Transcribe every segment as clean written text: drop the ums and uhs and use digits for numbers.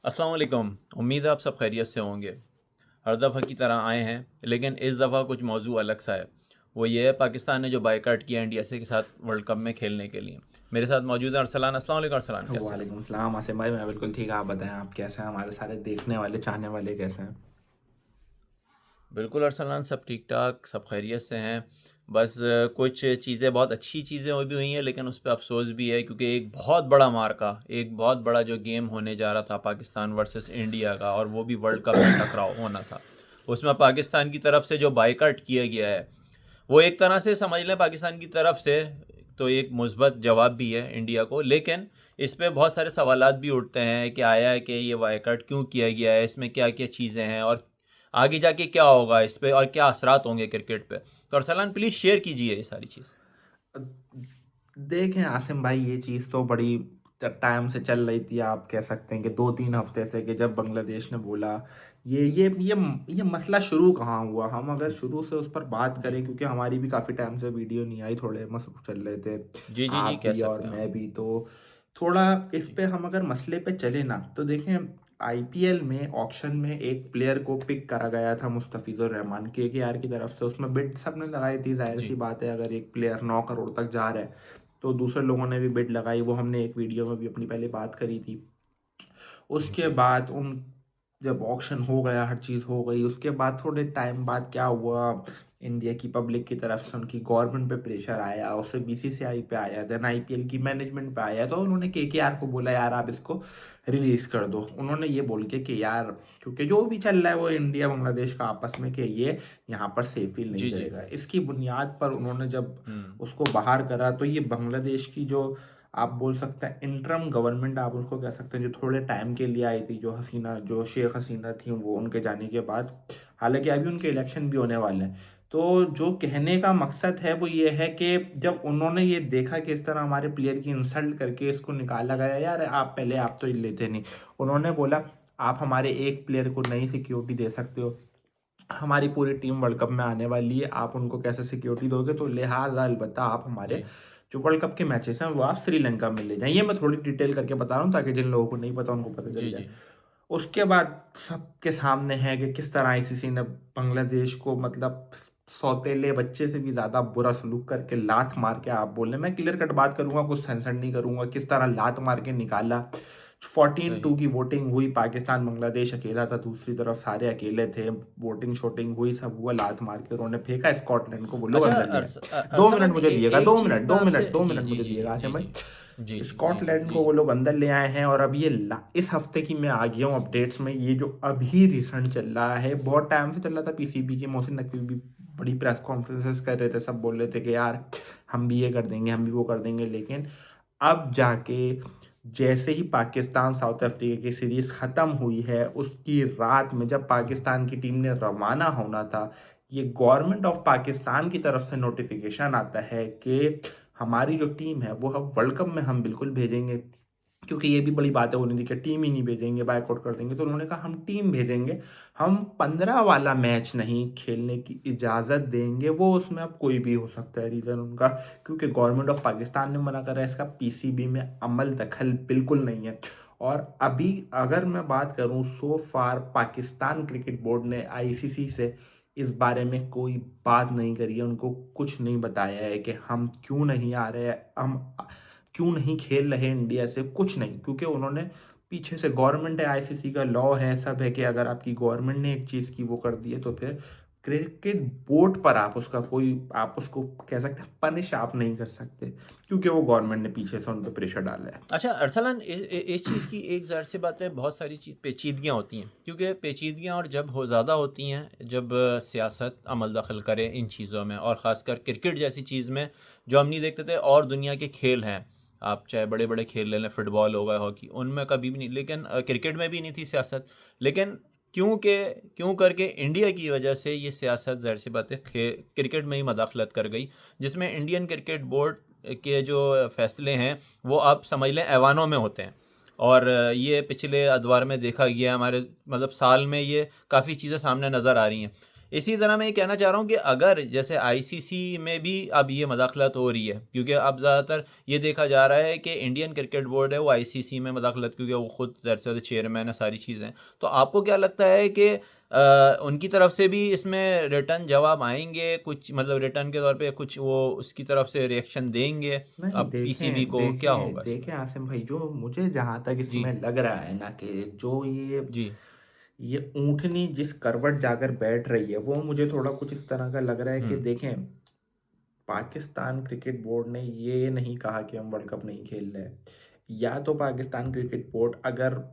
अस्सलाम वालेकुम। उम्मीद है आप सब खैरियत से होंगे। हर दफ़ा की तरह आए हैं, लेकिन इस दफ़ा कुछ मौजू अलग सा है। वो ये है, पाकिस्तान ने जो बायकॉट किया इंडिया से के साथ वर्ल्ड कप में खेलने के लिए। मेरे साथ मौजूद है अरसलान। अस्सलाम वालेकुम अरसलान, कैसे हैं आप? वालेकुम सलाम आसिम भाई, मैं बिल्कुल ठीक। आप बताएं, आप कैसे हैं? हमारे सारे देखने वाले चाहने वाले कैसे हैं? बिल्कुल अरसलान, सब ठीक ठाक, सब खैरियत से हैं। बस कुछ चीज़ें, बहुत अच्छी चीज़ें वो भी हुई हैं, लेकिन उस पर अफसोस भी है, क्योंकि एक बहुत बड़ा मार्का, एक बहुत बड़ा जो गेम होने जा रहा था पाकिस्तान वर्सेस इंडिया का, और वो भी वर्ल्ड कप में टकराव होना था, उसमें पाकिस्तान की तरफ से जो बायकॉट किया गया है, वो एक तरह से समझ लें पाकिस्तान की तरफ से तो एक मुस्बत जवाब भी है इंडिया को। लेकिन इस पे बहुत सारे सवालात भी उठते हैं कि आया है कि ये बायकॉट क्यों किया गया है, इसमें क्या क्या चीज़ें हैं, और आगे जाके क्या होगा इस पे, और क्या असरात होंगे क्रिकेट पे। तो अरसलान प्लीज़ शेयर कीजिए ये सारी चीज़। देखें आसिम भाई, ये चीज़ तो बड़ी टाइम से चल रही थी। आप कह सकते हैं कि 2-3 हफ्ते से, कि जब बांग्लादेश ने बोला ये मसला शुरू कहाँ हुआ। हम अगर शुरू से उस पर बात जी करें, क्योंकि हमारी भी काफ़ी टाइम से वीडियो नहीं आई, थोड़े मसरूफ चल रहे थे जी जी जी, आप कह भी और सकते हैं मैं हम। भी, तो थोड़ा इस जी पे हम अगर मसले पे चले ना, तो देखें, आईपीएल में ऑक्शन में एक प्लेयर को पिक करा गया था, मुस्तफिजुर रहमान, केकेआर की तरफ से। उसमें बिड सबने लगाई थी। जाहिर सी जी बात है, अगर एक प्लेयर 9 करोड़ तक जा रहा है तो दूसरे लोगों ने भी बिड लगाई। वो हमने एक वीडियो में भी अपनी पहले बात करी थी। उसके जी बाद उन जब ऑक्शन हो गया, हर चीज़ हो गई, उसके बाद थोड़े टाइम बाद क्या हुआ, इंडिया की पब्लिक की तरफ से उनकी गवर्नमेंट पे प्रेशर आया, उससे बीसीसीआई पे आया, देन आईपीएल की मैनेजमेंट पे आया, तो उन्होंने केकेआर को बोला, यार आप इसको रिलीज कर दो। उन्होंने ये बोल के कि यार, क्योंकि जो भी चल रहा है वो इंडिया बांग्लादेश का आपस में, कि ये यहाँ पर सेफ ही नहीं जी जी। रहेगा, इसकी बुनियाद पर उन्होंने जब हम्म। उसको बाहर करा, तो ये बांग्लादेश की जो आप बोल सकते हैं इंटरम गवर्नमेंट, आप उसको कह सकते हैं, जो थोड़े टाइम के लिए आई थी, जो शेख हसीना थी, वो उनके जाने के बाद, हालांकि अभी उनके इलेक्शन भी होने वाले हैं। तो जो कहने का मकसद है वो ये है कि जब उन्होंने ये देखा कि इस तरह हमारे प्लेयर की इंसल्ट करके इसको निकाला गया, यार आप पहले आप तो लेते नहीं। उन्होंने बोला, आप हमारे एक प्लेयर को नई सिक्योरिटी दे सकते हो, हमारी पूरी टीम वर्ल्ड कप में आने वाली है, आप उनको कैसे सिक्योरिटी दोगे? तो लिहाजा अलबत्ता आप हमारे जी जो वर्ल्ड कप के मैचेस हैं वो आप श्रीलंका में ले जाएं। ये मैं थोड़ी डिटेल करके बता रहा हूँ, ताकि जिन लोगों को नहीं पता उनको पता चल जी जाए। जी उसके बाद सबके सामने है कि किस तरह आईसीसी ने बांग्लादेश को, मतलब सौतेले बच्चे से भी ज्यादा बुरा सलूक करके, लात मार के, आप बोले, मैं क्लियर कट बात करूंगा, कुछ सेंसर नहीं करूंगा, किस तरह लात मार के निकाला। 14-2 सही। की वोटिंग हुई, पाकिस्तान बांग्लादेश अकेला था, दूसरी तरफ सारे अकेले थे, वोटिंग शोटिंग हुई, सब हुआ, लात मार के उन्होंने फेंका स्कॉटलैंड को, वो लोग अच्छा अंदर ले आए। दो मिनट अरसलान, मुझे दिएगा, एक दो चीज़ मिनट, मैं दो आपसे, मिनट, दो जी मिनट जी मुझे जी दिएगा जी आसिम जी भाई। जी जी जी जी स्कॉटलैंड जी को वो जी लोग अंदर ले आए हैं, और अब ये इस हफ्ते की मैं आ गया हूँ अपडेट्स में, ये जो अभी रिसेंट चल रहा है, बहुत टाइम से चल रहा था। पीसीबी के मोहसिन नकवी भी बड़ी प्रेस कॉन्फ्रेंसेस कर रहे थे, सब बोल रहे थे कि यार हम भी ये कर देंगे, हम भी वो कर देंगे, लेकिन अब जाके जैसे ही पाकिस्तान साउथ अफ्रीका की सीरीज खत्म हुई है, उसकी रात में जब पाकिस्तान की टीम ने रवाना होना था, ये गवर्नमेंट ऑफ पाकिस्तान की तरफ से नोटिफिकेशन आता है कि हमारी जो टीम है वो हम वर्ल्ड कप में हम बिल्कुल भेजेंगे। क्योंकि ये भी बड़ी बात है, उन्होंने कि टीम ही नहीं भेजेंगे, बायकॉट कर देंगे, तो उन्होंने कहा हम टीम भेजेंगे, हम 15 वाला मैच नहीं खेलने की इजाज़त देंगे। वो उसमें अब कोई भी हो सकता है रीज़न उनका, क्योंकि गवर्नमेंट ऑफ पाकिस्तान ने मना करा है, इसका पीसीबी में अमल दखल बिल्कुल नहीं है। और अभी अगर मैं बात करूं, सो फार पाकिस्तान क्रिकेट बोर्ड ने आईसीसी से इस बारे में कोई बात नहीं करी है, उनको कुछ नहीं बताया है कि हम क्यों नहीं आ रहे हैं, हम क्यों नहीं खेल रहे इंडिया से, कुछ नहीं। क्योंकि उन्होंने पीछे से, गवर्नमेंट है, आईसीसी का लॉ है, सब है, कि अगर आपकी गवर्नमेंट ने एक चीज़ की वो कर दी है, तो फिर क्रिकेट बोर्ड पर आप उसका कोई, आप उसको कह सकते हैं पनिश आप नहीं कर सकते, क्योंकि वो गवर्नमेंट ने पीछे से उन पर प्रेशर डाला है। अच्छा अरसलान, इस चीज़ की एक ज़ाहिर सी बात है, बहुत सारी चीज़ पेचीदगियाँ होती हैं, क्योंकि पेचीदगियाँ और जब हो ज़्यादा होती हैं, जब सियासत अमल दखल करे इन चीज़ों में, और ख़ासकर क्रिकेट जैसी चीज़ में, जो हम नहीं देखते थे, और दुनिया के खेल हैं, आप चाहे बड़े बड़े खेल ले लें, फुटबॉल हो गया, हॉकी, उनमें कभी भी नहीं, लेकिन क्रिकेट में भी नहीं थी सियासत। लेकिन क्यों करके इंडिया की वजह से ये सियासत, ज़ाहिर सी बात है, क्रिकेट में ही मदाखलत कर गई, जिसमें इंडियन क्रिकेट बोर्ड के जो फैसले हैं, वो आप समझ लें ऐवानों में होते हैं। और ये पिछले अदवार में देखा गया हमारे, मतलब साल में ये काफ़ी चीज़ें सामने नज़र आ रही हैं। इसी तरह मैं ये कहना चाह रहा हूँ कि अगर जैसे आईसीसी में भी अब ये मदाखलत हो रही है, क्योंकि अब ज़्यादातर ये देखा जा रहा है कि इंडियन क्रिकेट बोर्ड है वो आईसीसी में मदाखलत, क्योंकि वो खुद ज़ाहिर सी बात है चेयरमैन है, सारी चीज़ें। तो आपको क्या लगता है कि उनकी तरफ से भी इसमें रिटर्न जवाब आएँगे? कुछ मतलब रिटर्न के तौर पे कुछ वो उसकी तरफ से रिएक्शन देंगे नहीं, अब पीसीबी देखें को, क्या देखें होगा इसमें? देखें आसिम भाई, जो मुझे जहाँ तक जी, इसमें लग रहा है ना कि जो जी। ये ऊँटनी जिस करवट जाकर बैठ रही है, वो मुझे थोड़ा कुछ इस तरह का लग रहा है कि हुँ। देखें, पाकिस्तान क्रिकेट बोर्ड ने ये नहीं कहा कि हम वर्ल्ड कप नहीं खेल रहे। या तो पाकिस्तान क्रिकेट बोर्ड अगर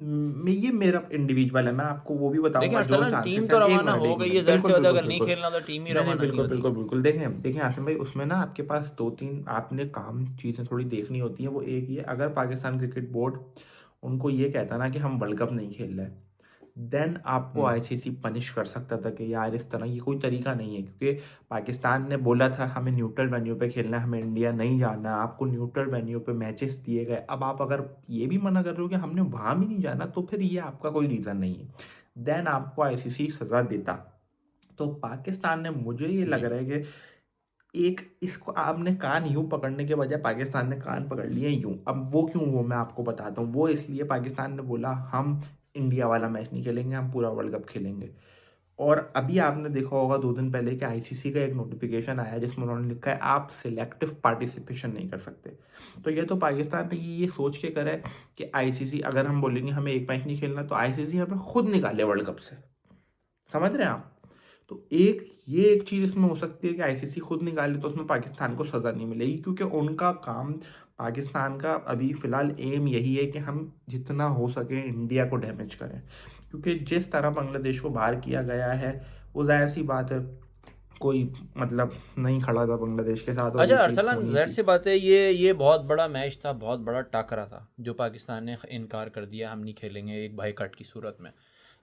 ये मेरा इंडिविजुअल है, मैं आपको वो भी देखिए बताऊँगा जो अरसलन टीम चांसेस तो हैं। 1 रवाना मिनट, हो 1 गई मिनट। है, ज़ाहिर सी बिल्कुल, बात है बिल्कुल, अगर नहीं बिल्कुल। खेलना तो टीम ही नहीं, नहीं, रवाना नहीं बिल्कुल, होती। बिल्कुल, बिल्कुल। देखिए आसिम भाई, उसमें ना आपके पास 2-3 आपने काम चीज़ें थोड़ी देखनी होती हैं। वो एक ये, अगर पाकिस्तान क्रिकेट बोर्ड उनको ये कहता ना कि हम वर्ल्ड कप नहीं खेल रहे, देन आपको हुँ। आईसीसी पनिश कर सकता था कि यार इस तरह ये कोई तरीका नहीं है, क्योंकि पाकिस्तान ने बोला था हमें न्यूट्रल वेन्यू पे खेलना है, हमें इंडिया नहीं जाना, आपको न्यूट्रल वेन्यू पे मैचेस दिए गए। अब आप अगर ये भी मना कर रहे हो कि हमने वहाँ भी नहीं जाना, तो फिर ये आपका कोई रीज़न नहीं है। देन आपको आईसीसी सज़ा देता। तो पाकिस्तान ने, मुझे ये लग जी, रहा है कि एक इसको आपने कान यूँ पकड़ने के बजाय पाकिस्तान ने कान पकड़ लिए यूँ। अब वो क्यों, वो मैं आपको बताता हूँ। वो इसलिए पाकिस्तान ने बोला हम इंडिया वाला मैच नहीं खेलेंगे, हम पूरा वर्ल्ड कप खेलेंगे। और अभी आपने देखा होगा 2 दिन पहले कि आईसीसी का एक नोटिफ़िकेशन आया जिसमें उन्होंने लिखा है आप सिलेक्टिव पार्टिसिपेशन नहीं कर सकते। तो ये तो पाकिस्तान ने ये सोच के करा है कि आईसीसी, अगर हम बोलेंगे हमें एक मैच नहीं खेलना, तो आईसीसी हमें खुद निकाले वर्ल्ड कप से। समझ रहे हैं आप? तो एक चीज़ इसमें हो सकती है कि आईसीसी खुद निकाले, तो उसमें पाकिस्तान को सज़ा नहीं मिलेगी, क्योंकि उनका काम, पाकिस्तान का अभी फ़िलहाल एम यही है कि हम जितना हो सके इंडिया को डैमेज करें। क्योंकि जिस तरह बांग्लादेश को बाहर किया गया है, वो ज़ाहिर-सी बात है, कोई मतलब नहीं खड़ा था बांग्लादेश के साथ, और अच्छा ये चीज़ अरसलन होनी ज़ाहिर थी। सी बात है ये बहुत बड़ा मैच था, बहुत बड़ा टाकरा था, जो पाकिस्तान ने इनकार कर दिया हम नहीं खेलेंगे एक बाईकाट की सूरत में।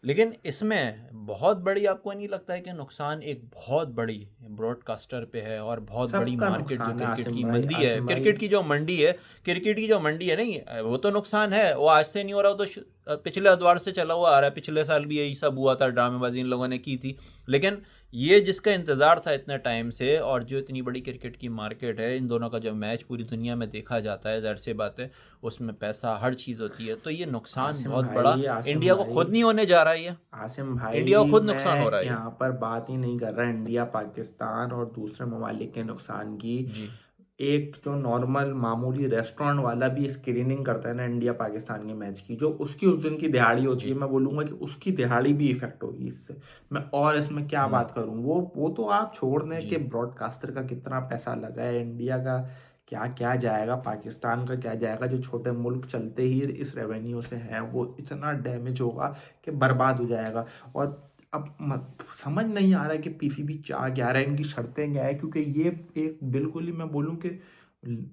लेकिन इसमें बहुत बड़ी, आपको नहीं लगता है कि नुकसान एक बहुत बड़ी ब्रॉडकास्टर पे है और बहुत बड़ी सबका मार्केट जो नुकसान है क्रिकेट आसिम की भाई, मंदी है, आसिम भाई। क्रिकेट की जो मंडी है, क्रिकेट की जो मंडी है नहीं, वो तो नुकसान है, वो आज से नहीं हो रहा, वो तो पिछले अदवार से चला हुआ आ रहा है, पिछले साल भी यही सब हुआ था, ड्रामेबाजी इन लोगों ने की थी। लेकिन ये जिसका इंतज़ार था इतने टाइम से, और जो इतनी बड़ी क्रिकेट की मार्केट है, इन दोनों का जब मैच पूरी दुनिया में देखा जाता है, ज़ाहिर सी बात है उसमें पैसा हर चीज़ होती है, तो ये नुकसान बहुत बड़ा आसिम इंडिया को भाई, खुद नहीं होने जा रहा है ये, आसिम इंडिया को भाई, खुद नुकसान हो मैं रहा है ये। यहाँ पर बात ही नहीं कर रहा इंडिया पाकिस्तान और दूसरे ममालिक के नुकसान की। जी, एक जो नॉर्मल मामूली रेस्टोरेंट वाला भी स्क्रीनिंग करता है ना इंडिया पाकिस्तान के मैच की, जो उसकी उस दिन की दिहाड़ी होती है, जी। मैं बोलूँगा कि उसकी दिहाड़ी भी इफेक्ट होगी इससे। मैं और इसमें क्या हुँ, बात करूँ, वो तो आप छोड़ दें कि जी, ब्रॉडकास्टर का कितना पैसा लगा है, इंडिया का क्या क्या जाएगा, पाकिस्तान का क्या जाएगा, जो छोटे मुल्क चलते ही इस रेवेन्यू से हैं, वो इतना डैमेज होगा कि बर्बाद हो जाएगा। और अब समझ नहीं आ रहा है कि पीसीबी चाह क्या रहा है, इनकी शर्तें क्या है, क्योंकि ये एक बिल्कुल ही, मैं बोलूँ कि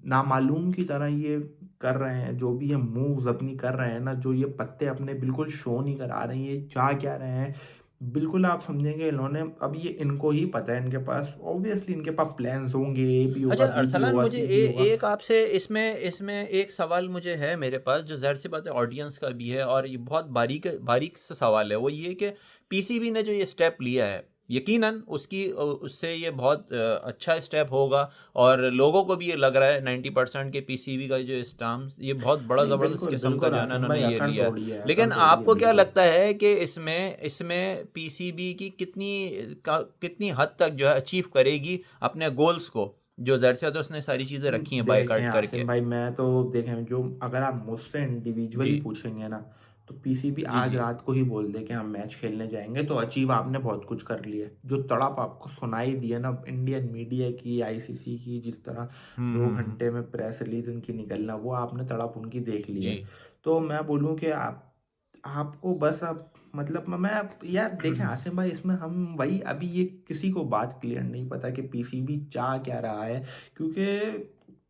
नामालूम की तरह ये कर रहे हैं, जो भी ये मूव्स अपनी कर रहे हैं ना, जो ये पत्ते अपने बिल्कुल शो नहीं करा रहे हैं, ये चाह क्या रहे हैं, बिल्कुल आप समझेंगे इन्होंने, अब ये इनको ही पता है, इनके पास ऑब्वियसली इनके पास प्लान्स होंगे, ए भी अच्छा होगा, बी भी अरसलान होगा, मुझे सी भी होगा। एक आपसे इसमें इसमें एक सवाल मुझे है मेरे पास, जो ज़ाहिर सी बात है ऑडियंस का भी है और ये बहुत बारीक बारीक सा सवाल है, वो ये कि पीसीबी ने जो ये स्टेप लिया है, यकीनन उसकी उससे ये बहुत अच्छा स्टेप होगा, और लोगों को भी ये लग रहा है 90% के पीसीबी का जो स्टाम्प, ये बहुत बड़ा नहीं, ज़बरदस्त बिल्कुल किस्म का बिल्कुल जो है ना आसिम इन्होंने भाई, ये अकड़ लिया है। तोड़ी है, अकड़ लेकिन तोड़ी है, आपको क्या बिल्कुल। लगता है कि इसमें इसमें पीसीबी की कितनी हद तक जो है अचीव करेगी अपने गोल्स को, जो ज़ाहिर सी बात है उसने सारी चीज़ें रखी हैं देखें बायकॉट आसिम करके। भाई, मैं तो देखें, जो अगर आप मुझसे जी। इंडिविजुअली पूछेंगे ना, तो पीसीबी जी, आज जी। रात को ही बोल दे कि हम मैच खेलने जाएंगे, तो अचीव आपने बहुत कुछ कर लिया है। जो तड़प आपको सुनाई दी है ना इंडियन मीडिया की, आईसीसी की, जिस तरह हुँ, दो हुँ, हुँ। घंटे में प्रेस रिलीज इनकी निकलना, वो आपने तड़प उनकी देख ली जी। है। तो मैं बोलूँ कि आपको बस अब, मतलब मैं यार देखें आसिम भाई, इसमें हम वही, अभी ये किसी को बात क्लियर नहीं पता कि पीसीबी चाह क्या रहा है, क्योंकि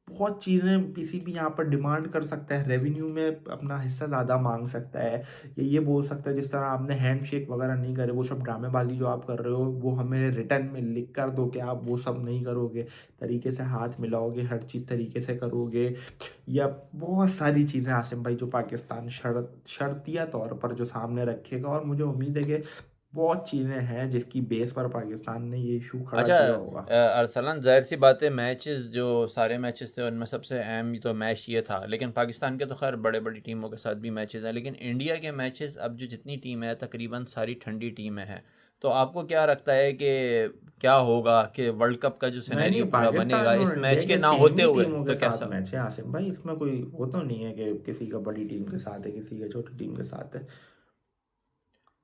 बहुत चीज़ें पीसीबी यहाँ पर डिमांड कर सकता है, रेवेन्यू में अपना हिस्सा ज़्यादा मांग सकता है, या ये बोल सकता है जिस तरह आपने हैंडशेक वगैरह नहीं करे, वो सब ड्रामेबाजी जो आप कर रहे हो, वो हमें रिटर्न में लिख कर दो कि आप वो सब नहीं करोगे, तरीके से हाथ मिलाओगे, हर चीज़ तरीके से करोगे, या बहुत सारी चीज़ें आसिम भाई जो पाकिस्तान शर्तिया तौर पर जो सामने रखेगा, और मुझे उम्मीद है कि बहुत चीज़ें हैं जिसकी बेस पर पाकिस्तान ने ये इशू खड़ा अच्छा किया होगा। अरसलान, ज़ाहिर सी बात है मैचेस जो सारे मैचेस थे उनमें सबसे अहम तो मैच ये था, लेकिन पाकिस्तान के तो खैर बड़े बड़ी टीमों के साथ भी मैचेस हैं, लेकिन इंडिया के मैचेस अब जो जितनी टीम है तकरीबन सारी ठंडी टीमें हैं। तो आपको क्या लगता है कि क्या होगा कि वर्ल्ड कप का जो नहीं नहीं, सिनेरियो पूरा बनेगा पाकिस्तान और इस इंडिया मैच के के ना सेम होते ही हुए, टीमों के तो साथ कैसा? मैच है आसिम भाई, इसमें कोई वो तो नहीं है कि किसी का बड़ी टीम के साथ है किसी का छोटी टीम के साथ है।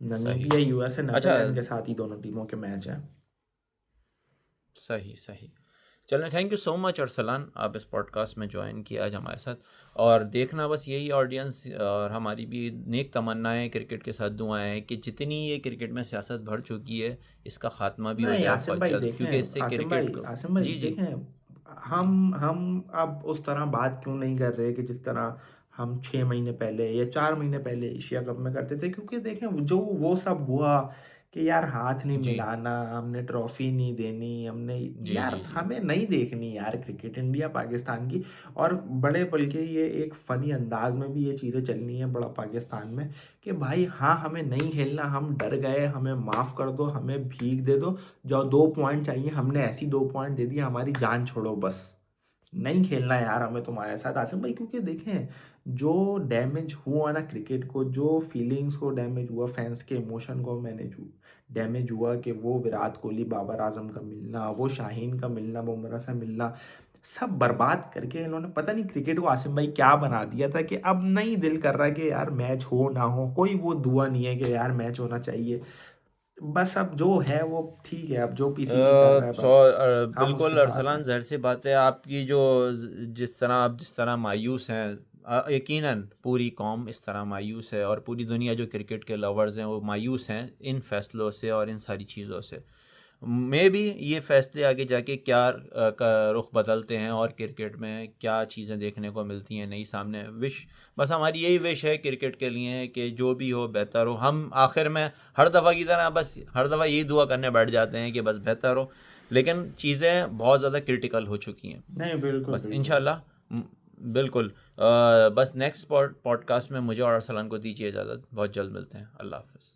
सही। नामीबिया यूएसए अच्छा, नेदरलैंड के साथ ही दोनों टीमों के मैच है। सही सही। चलें, thank you so much Arsalan, आप इस पॉडकास्ट में ज्वाइन किया आज हमारे साथ। और देखना बस यही ऑडियंस और हमारी भी नेक तमन्नाएं क्रिकेट के साथ दुआएं हैं कि जितनी ये क्रिकेट में सियासत भर चुकी है इसका ख़ात्मा भी हो नहीं जाए आसिम बहुत भाई जल्द, क्योंकि देखें, इससे क्रिकेट को। आसिम भाई जी जी देखें, जी हम अब उस तरह बात क्यों नहीं कर रहे कि जिस तरह हम 6 महीने पहले या 4 महीने पहले एशिया कप में करते थे, क्योंकि देखें जो वो सब हुआ कि यार हाथ नहीं जी मिलाना, हमने ट्रॉफी नहीं देनी, हमने जी यार जी जी हमें नहीं देखनी यार क्रिकेट इंडिया पाकिस्तान की। और बड़े बल्कि ये एक फ़नी अंदाज में भी ये चीज़ें चलनी है बड़ा पाकिस्तान में कि भाई हाँ हमें नहीं खेलना, हम डर गए, हमें माफ़ कर दो, हमें भीख दे दो, जाओ 2 पॉइंट चाहिए, हमने ऐसी 2 पॉइंट दे दिए, हमारी जान छोड़ो बस, नहीं खेलना यार हमें तुम्हारे साथ आसिम भाई। क्योंकि देखें जो डैमेज हुआ ना क्रिकेट को, जो फीलिंग्स को डैमेज हुआ, फैंस के इमोशन को मैनेज डैमेज हुआ कि वो विराट कोहली बाबर आजम का मिलना, वो शाहीन का मिलना, बुमराह से मिलना, सब बर्बाद करके इन्होंने पता नहीं क्रिकेट को आसिम भाई क्या बना दिया था कि अब नहीं दिल कर रहा कि यार मैच हो ना हो, कोई वो दुआ नहीं है कि यार मैच होना चाहिए। बस अब जो है वो ठीक है, अब जो पीसीबी कर रहा है बस हम उसके बिल्कुल साथ अरसलान, हैं। ज़ाहिर सी बात है आपकी जो जिस तरह मायूस हैं, यकीनन पूरी कौम इस तरह मायूस है और पूरी दुनिया जो क्रिकेट के लवर्स हैं वो मायूस हैं इन फैसलों से और इन सारी चीज़ों से। मे भी ये फैसले आगे जाके क्या का रुख बदलते हैं और क्रिकेट में क्या चीज़ें देखने को मिलती हैं नई सामने। विश बस हमारी यही विश है क्रिकेट के लिए कि जो भी हो बेहतर हो। हम आखिर में हर दफ़ा की तरह बस हर दफ़ा यही दुआ करने बैठ जाते हैं कि बस बेहतर हो, लेकिन चीज़ें बहुत ज़्यादा क्रिटिकल हो चुकी हैं। नहीं बिल्कुल बस बिल्कुल। इंशाल्लाह बिल्कुल। बस नेक्स्ट पॉडकास्ट में मुझे और अरसलान को दीजिए इजाज़त, बहुत जल्द मिलते हैं। अल्लाह हाफ़िज़।